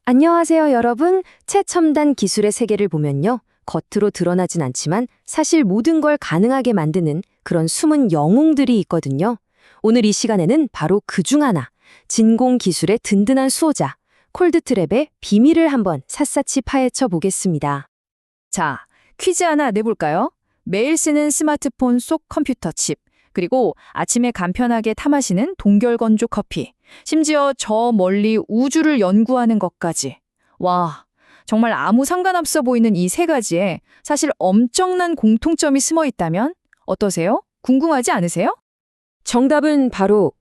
안녕하세요, 여러분. 최첨단 기술의 세계를 보면요. 겉으로 드러나진 않지만 사실 모든 걸 가능하게 만드는 그런 숨은 영웅들이 있거든요. 오늘 이 시간에는 바로 그 중 하나, 진공 기술의 든든한 수호자, 콜드트랩의 비밀을 한번 샅샅이 파헤쳐 보겠습니다. 자, 퀴즈 하나 내볼까요? 매일 쓰는 스마트폰 속 컴퓨터 칩, 그리고 아침에 간편하게 타 마시는 동결건조 커피, 심지어 저 멀리 우주를 연구하는 것까지. 와, 정말 아무 상관없어 보이는 이 세 가지에 사실 엄청난 공통점이 숨어 있다면 어떠세요? 궁금하지 않으세요? 정답은 바로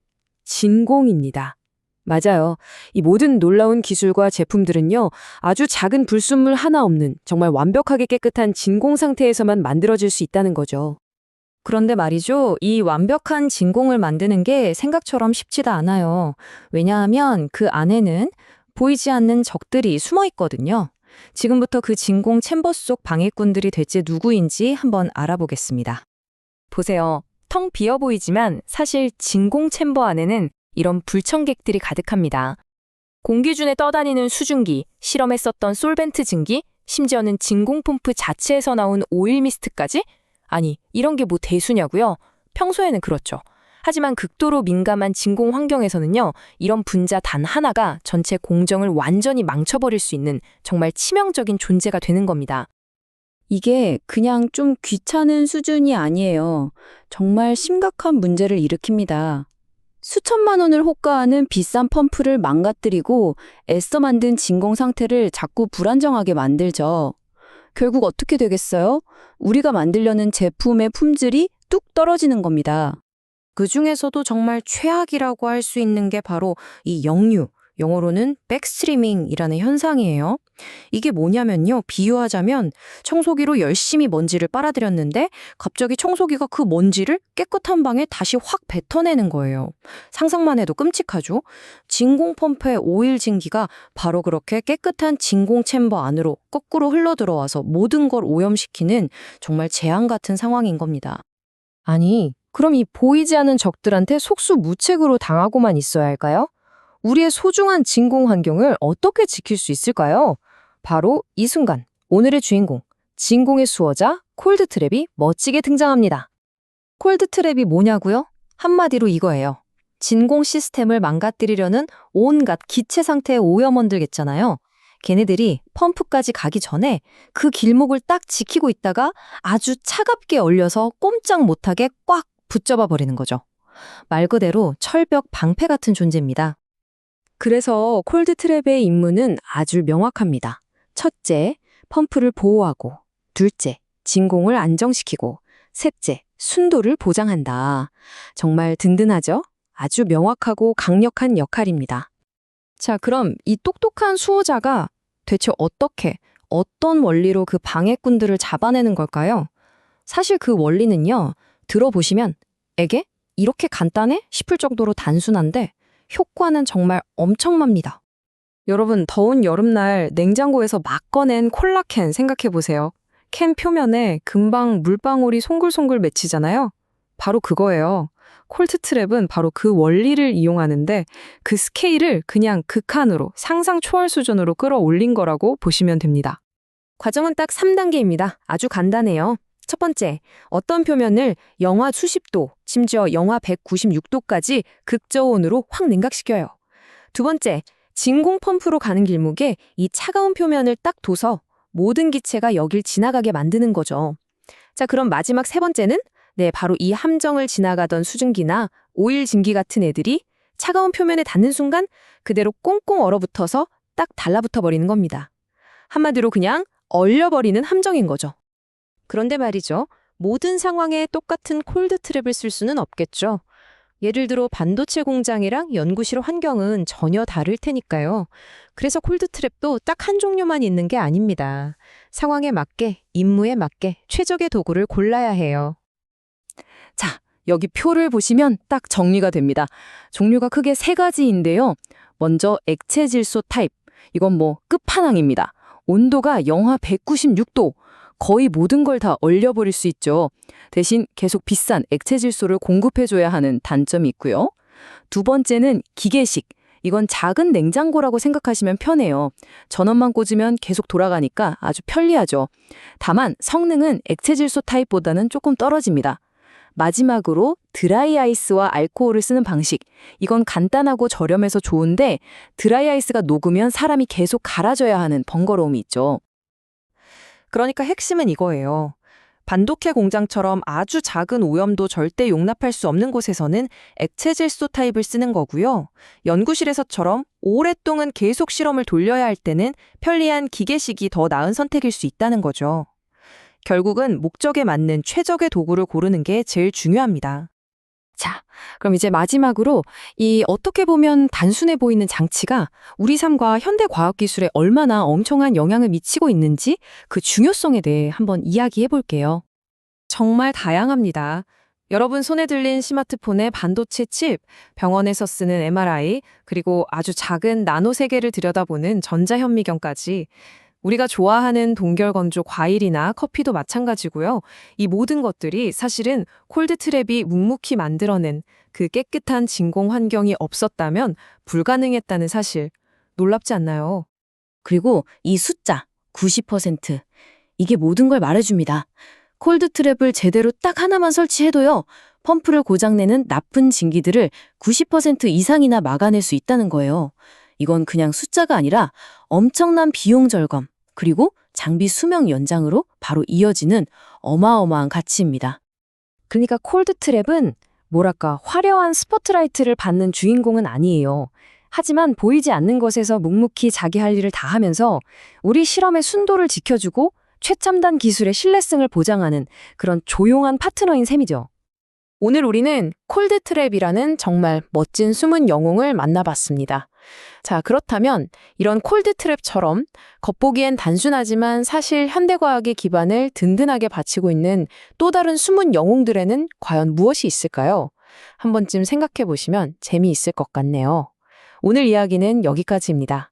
진공입니다. 맞아요. 이 모든 놀라운 기술과 제품들은요, 아주 작은 불순물 하나 없는 정말 완벽하게 깨끗한 진공 상태에서만 만들어질 수 있다는 거죠. 그런데 말이죠, 이 완벽한 진공을 만드는 게 생각처럼 쉽지가 않아요. 왜냐하면 그 안에는 보이지 않는 적들이 숨어 있거든요. 지금부터 그 진공 챔버 속 방해꾼들이 대체 누구인지 한번 알아보겠습니다. 보세요. 텅 비어 보이지만 사실 진공 챔버 안에는 이런 불청객들이 가득합니다. 공기중에 떠다니는 수증기, 실험에 썼던 솔벤트 증기, 심지어는 진공 펌프 자체에서 나온 오일 미스트까지? 아니, 이런 게 뭐 대수냐고요? 평소에는 그렇죠. 하지만 극도로 민감한 진공 환경에서는요, 이런 분자 단 하나가 전체 공정을 완전히 망쳐버릴 수 있는 정말 치명적인 존재가 되는 겁니다. 이게 그냥 좀 귀찮은 수준이 아니에요. 정말 심각한 문제를 일으킵니다. 수천만 원을 호가하는 비싼 펌프를 망가뜨리고 애써 만든 진공 상태를 자꾸 불안정하게 만들죠. 결국 어떻게 되겠어요? 우리가 만들려는 제품의 품질이 뚝 떨어지는 겁니다. 그 중에서도 정말 최악이라고 할 수 있는 게 바로 이 역류, 영어로는 백스트리밍이라는 현상이에요. 이게 뭐냐면요. 비유하자면 청소기로 열심히 먼지를 빨아들였는데 갑자기 청소기가 그 먼지를 깨끗한 방에 다시 확 뱉어내는 거예요. 상상만 해도 끔찍하죠? 진공 펌프의 오일 증기가 바로 그렇게 깨끗한 진공 챔버 안으로 거꾸로 흘러들어와서 모든 걸 오염시키는 정말 재앙 같은 상황인 겁니다. 아니, 그럼 이 보이지 않는 적들한테 속수무책으로 당하고만 있어야 할까요? 우리의 소중한 진공 환경을 어떻게 지킬 수 있을까요? 바로 이 순간, 오늘의 주인공, 진공의 수호자 콜드트랩이 멋지게 등장합니다. 콜드트랩이 뭐냐고요? 한마디로 이거예요. 진공 시스템을 망가뜨리려는 온갖 기체 상태의 오염원들겠잖아요. 걔네들이 펌프까지 가기 전에 그 길목을 딱 지키고 있다가 아주 차갑게 얼려서 꼼짝 못하게 꽉 붙잡아 버리는 거죠. 말 그대로 철벽 방패 같은 존재입니다. 그래서 콜드트랩의 임무는 아주 명확합니다. 첫째, 펌프를 보호하고, 둘째, 진공을 안정시키고, 셋째, 순도를 보장한다. 정말 든든하죠? 아주 명확하고 강력한 역할입니다. 자, 그럼 이 똑똑한 수호자가 대체 어떻게, 어떤 원리로 그 방해꾼들을 잡아내는 걸까요? 사실 그 원리는요, 들어보시면, 에게? 이렇게 간단해? 싶을 정도로 단순한데, 효과는 정말 엄청납니다. 여러분, 더운 여름날 냉장고에서 막 꺼낸 콜라캔 생각해보세요. 캔 표면에 금방 물방울이 송글송글 맺히잖아요. 바로 그거예요. 콜드트랩은 바로 그 원리를 이용하는데 그 스케일을 그냥 극한으로 상상 초월 수준으로 끌어올린 거라고 보시면 됩니다. 과정은 딱 3단계입니다. 아주 간단해요. 첫 번째, 어떤 표면을 영하 수십 도, 심지어 영하 196도까지 극저온으로 확 냉각시켜요. 두 번째, 진공 펌프로 가는 길목에 이 차가운 표면을 딱 둬서 모든 기체가 여길 지나가게 만드는 거죠. 자, 그럼 마지막 세 번째는 바로 이 함정을 지나가던 수증기나 오일 증기 같은 애들이 차가운 표면에 닿는 순간 그대로 꽁꽁 얼어붙어서 딱 달라붙어 버리는 겁니다. 한마디로 그냥 얼려버리는 함정인 거죠. 그런데 말이죠. 모든 상황에 똑같은 콜드트랩을 쓸 수는 없겠죠. 예를 들어 반도체 공장이랑 연구실 환경은 전혀 다를 테니까요. 그래서 콜드트랩도 딱 한 종류만 있는 게 아닙니다. 상황에 맞게, 임무에 맞게 최적의 도구를 골라야 해요. 자, 여기 표를 보시면 딱 정리가 됩니다. 종류가 크게 세 가지인데요. 먼저 액체 질소 타입. 이건 뭐 끝판왕입니다. 온도가 영하 196도. 거의 모든 걸 다 얼려버릴 수 있죠. 대신 계속 비싼 액체 질소를 공급해줘야 하는 단점이 있고요. 두 번째는 기계식. 이건 작은 냉장고라고 생각하시면 편해요. 전원만 꽂으면 계속 돌아가니까 아주 편리하죠. 다만 성능은 액체 질소 타입보다는 조금 떨어집니다. 마지막으로 드라이 아이스와 알코올을 쓰는 방식. 이건 간단하고 저렴해서 좋은데 드라이 아이스가 녹으면 사람이 계속 갈아줘야 하는 번거로움이 있죠. 그러니까 핵심은 이거예요. 반독해 공장처럼 아주 작은 오염도 절대 용납할 수 없는 곳에서는 액체 질소 타입을 쓰는 거고요. 연구실에서처럼 오랫동안 계속 실험을 돌려야 할 때는 편리한 기계식이 더 나은 선택일 수 있다는 거죠. 결국은 목적에 맞는 최적의 도구를 고르는 게 제일 중요합니다. 자, 그럼 이제 마지막으로 이 어떻게 보면 단순해 보이는 장치가 우리 삶과 현대 과학 기술에 얼마나 엄청난 영향을 미치고 있는지 그 중요성에 대해 한번 이야기해 볼게요. 정말 다양합니다. 여러분 손에 들린 스마트폰의 반도체 칩, 병원에서 쓰는 MRI, 그리고 아주 작은 나노 세계를 들여다보는 전자현미경까지 우리가 좋아하는 동결건조 과일이나 커피도 마찬가지고요. 이 모든 것들이 사실은 콜드트랩이 묵묵히 만들어낸 그 깨끗한 진공 환경이 없었다면 불가능했다는 사실, 놀랍지 않나요? 그리고 이 숫자 90%. 이게 모든 걸 말해줍니다. 콜드 트랩을 제대로 딱 하나만 설치해도요. 펌프를 고장내는 나쁜 증기들을 90% 이상이나 막아낼 수 있다는 거예요. 이건 그냥 숫자가 아니라 엄청난 비용 절감, 그리고 장비 수명 연장으로 바로 이어지는 어마어마한 가치입니다. 그러니까 콜드트랩은 뭐랄까 화려한 스포트라이트를 받는 주인공은 아니에요. 하지만 보이지 않는 것에서 묵묵히 자기 할 일을 다 하면서 우리 실험의 순도를 지켜주고 최첨단 기술의 신뢰성을 보장하는 그런 조용한 파트너인 셈이죠. 오늘 우리는 콜드트랩이라는 정말 멋진 숨은 영웅을 만나봤습니다. 자, 그렇다면 이런 콜드트랩처럼 겉보기엔 단순하지만 사실 현대과학의 기반을 든든하게 바치고 있는 또 다른 숨은 영웅들에는 과연 무엇이 있을까요? 한 번쯤 생각해 보시면 재미있을 것 같네요. 오늘 이야기는 여기까지입니다.